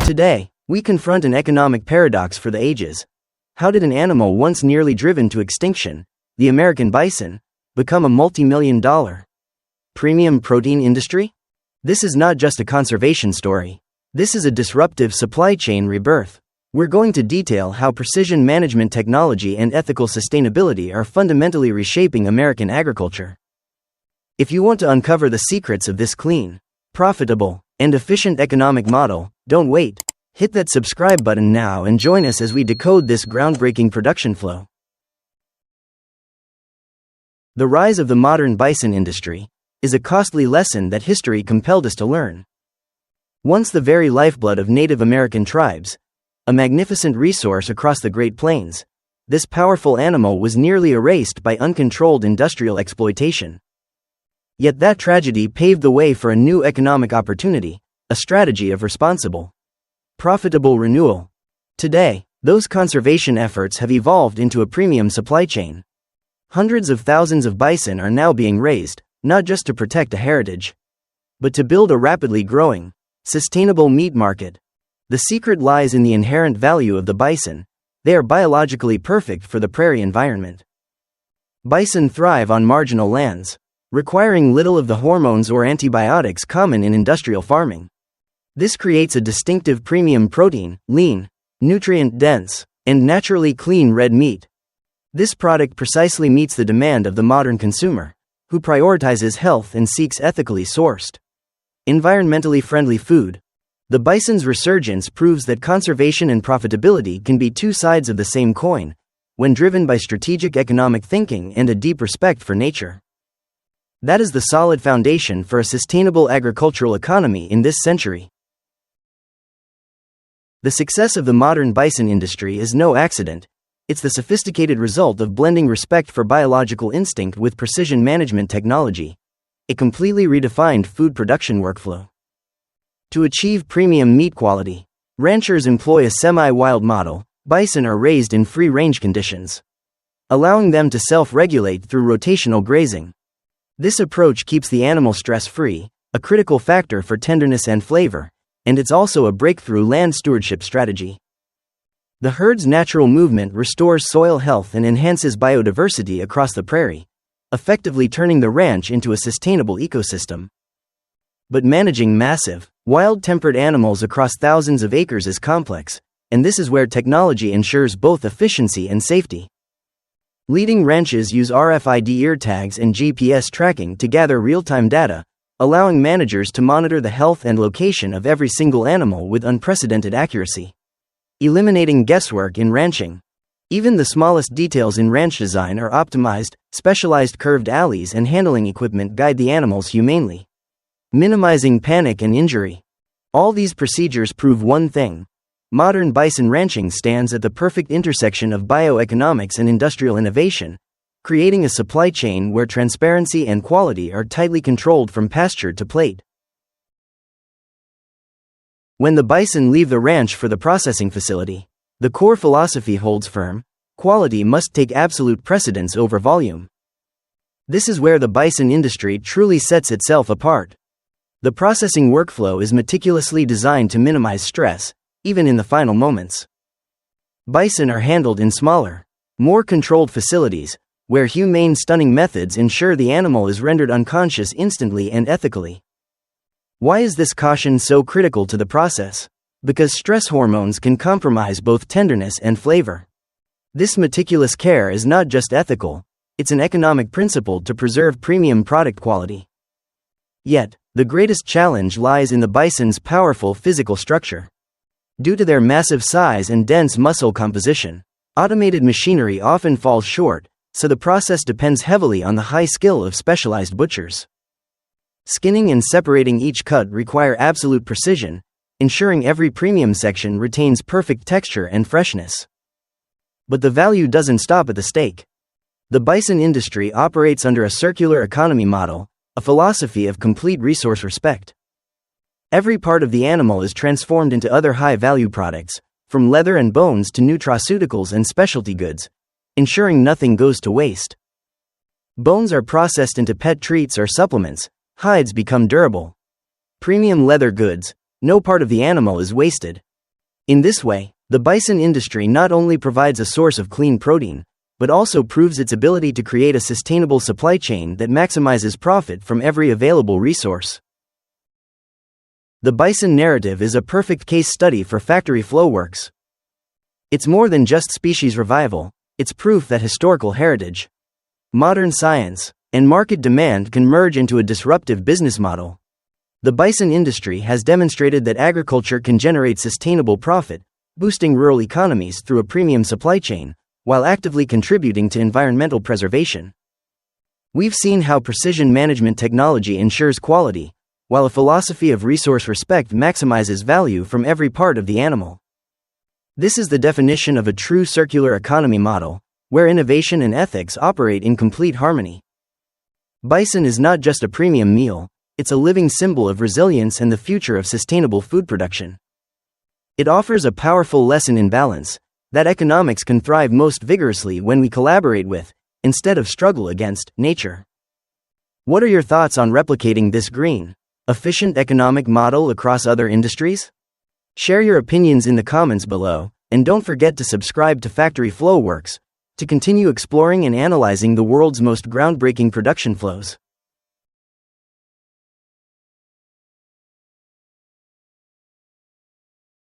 Today, we confront an economic paradox for the ages. How did an animal once nearly driven to extinction, the American bison, become a multi-million-dollar premium protein industry? This is not just a conservation story. This is a disruptive supply chain rebirth. We're going to detail how precision management technology and ethical sustainability are fundamentally reshaping American agriculture. If you want to uncover the secrets of this clean, profitable, and efficient economic model, don't wait. Hit that subscribe button now and join us as we decode this groundbreaking production flow. The rise of the modern bison industry is a costly lesson that history compelled us to learn. Once the very lifeblood of Native American tribes, a magnificent resource across the Great Plains, this powerful animal was nearly erased by uncontrolled industrial exploitation. Yet that tragedy paved the way for a new economic opportunity, a strategy of responsible, profitable renewal. Today, those conservation efforts have evolved into a premium supply chain. Hundreds of thousands of bison are now being raised, not just to protect a heritage, but to build a rapidly growing, sustainable meat market. The secret lies in the inherent value of the bison. They are biologically perfect for the prairie environment. Bison thrive on marginal lands, requiring little of the hormones or antibiotics common in industrial farming. This creates a distinctive premium protein, lean, nutrient-dense, and naturally clean red meat. This product precisely meets the demand of the modern consumer, who prioritizes health and seeks ethically sourced, environmentally friendly food. The bison's resurgence proves that conservation and profitability can be two sides of the same coin, when driven by strategic economic thinking and a deep respect for nature. That is the solid foundation for a sustainable agricultural economy in this century. The success of the modern bison industry is no accident. It's the sophisticated result of blending respect for biological instinct with precision management technology, a completely redefined food production workflow. To achieve premium meat quality, ranchers employ a semi-wild model. Bison are raised in free-range conditions, allowing them to self-regulate through rotational grazing. This approach keeps the animal stress-free, a critical factor for tenderness and flavor, and it's also a breakthrough land stewardship strategy. The herd's natural movement restores soil health and enhances biodiversity across the prairie, effectively turning the ranch into a sustainable ecosystem. But managing massive, wild-tempered animals across thousands of acres is complex, and this is where technology ensures both efficiency and safety. Leading ranches use RFID ear tags and GPS tracking to gather real-time data, allowing managers to monitor the health and location of every single animal with unprecedented accuracy, eliminating guesswork in ranching. Even the smallest details in ranch design are optimized. Specialized curved alleys and handling equipment guide the animals humanely, minimizing panic and injury. All these procedures prove one thing: modern bison ranching stands at the perfect intersection of bioeconomics and industrial innovation, creating a supply chain where transparency and quality are tightly controlled from pasture to plate. When the bison leave the ranch for the processing facility, the core philosophy holds firm: quality must take absolute precedence over volume. This is where the bison industry truly sets itself apart. The processing workflow is meticulously designed to minimize stress, even in the final moments. Bison are handled in smaller, more controlled facilities, where humane stunning methods ensure the animal is rendered unconscious instantly and ethically. Why is this caution so critical to the process? Because stress hormones can compromise both tenderness and flavor. This meticulous care is not just ethical, it's an economic principle to preserve premium product quality. Yet, the greatest challenge lies in the bison's powerful physical structure. Due to their massive size and dense muscle composition, automated machinery often falls short, so the process depends heavily on the high skill of specialized butchers. Skinning and separating each cut require absolute precision, ensuring every premium section retains perfect texture and freshness. But the value doesn't stop at the steak. The bison industry operates under a circular economy model, a philosophy of complete resource respect. Every part of the animal is transformed into other high-value products, from leather and bones to nutraceuticals and specialty goods, ensuring nothing goes to waste. Bones are processed into pet treats or supplements, hides become durable. Premium leather goods, no part of the animal is wasted. In this way, the bison industry not only provides a source of clean protein, but also proves its ability to create a sustainable supply chain that maximizes profit from every available resource. The bison narrative is a perfect case study for factory flow works. It's more than just species revival, it's proof that historical heritage, modern science, and market demand can merge into a disruptive business model. The bison industry has demonstrated that agriculture can generate sustainable profit, boosting rural economies through a premium supply chain, while actively contributing to environmental preservation. We've seen how precision management technology ensures quality, while a philosophy of resource respect maximizes value from every part of the animal. This is the definition of a true circular economy model, where innovation and ethics operate in complete harmony. Bison is not just a premium meal, it's a living symbol of resilience and the future of sustainable food production. It offers a powerful lesson in balance, that economics can thrive most vigorously when we collaborate with, instead of struggle against, nature. What are your thoughts on replicating this green, efficient economic model across other industries? Share your opinions in the comments below, and don't forget to subscribe to Factory Flow Works to continue exploring and analyzing the world's most groundbreaking production flows.